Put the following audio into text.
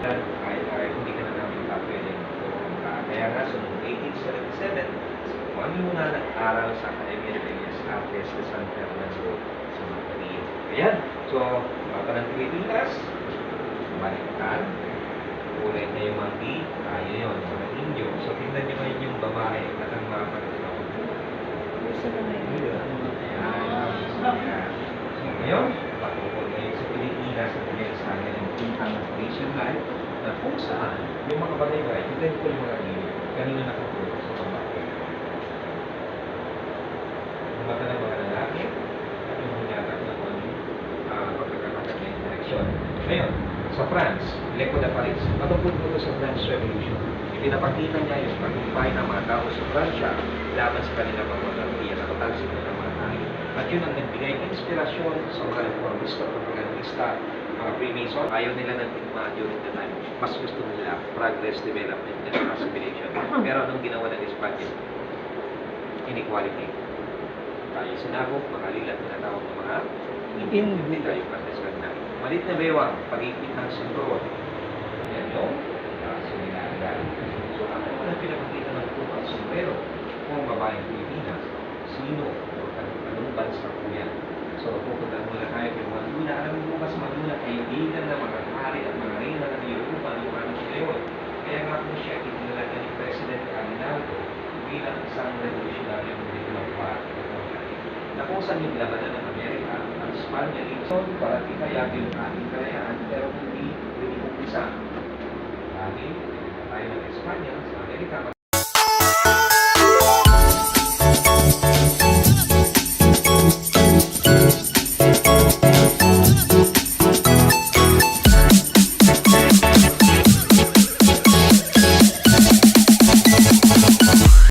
Kahit hindi ka na namin pwedeng kaya nga, so noong 1877, kung muna nag-aral sa Academia de Bellas Artes sa San Fernando sa Madrid. Ayan, so, mapa ng Pilipinas, baliktad, kulay na yung manggi, tayo yun, mga Indio. So, tingnan nyo ngayon yung babae at ang mga pagkakaw. Gusto na ngayon. Ayan. So, ngayon, patungkol ngayon sa Pilipinas at ngayon sa akin ang Quintang Nation Life na kung saan yung mga bagay-bagay, tingnan ko yung mga gini, kanina nakatulog sa babae. Yung mata ng mga lalaki at yung hunyatak ng pagkakakatag na direksyon. Ngayon, sa France, Leco de Paris, patungkol po sa French Revolution. Ipinapakita niya yung pagkumpay ng mga tao sa Fransya laban sa kanilang mga monarkiya na katalsik na namatay. At yun ang nagbigay inspirasyon sa mga reformista, propagandista, mga Freemason. Ayaw nila nagtigma during the time. Mas gusto nila progress, development, and assimilation. Pero anong ginawa ng Espanya? Inequality. Tayo sinabog, mga lilat na tawag ng mga hindi tayo pagkasal na. Malit na bewang, pag-ipit ng sentro. Yan yung sinilaga. So, ano naman ang pinapakita ng kupang sombrero kung babaeng Pilipinas? Sino o anong bansa po yan? So, pupunta muna tayo kay Maduna. Alam mo ba sa Maduna, kaibigan ng mga hari at mga reyna ng Europa ng Manong Leon. Kaya nga po siya itinalaga ni President Aguinaldo bilang isang revolutionaryong diplomat na kung saan yung labanan ng Amerika at Espanya dito para itayagin yung ating kalayaan pero hindi umpisa. Lagi tayo ng Espanya sa Amerika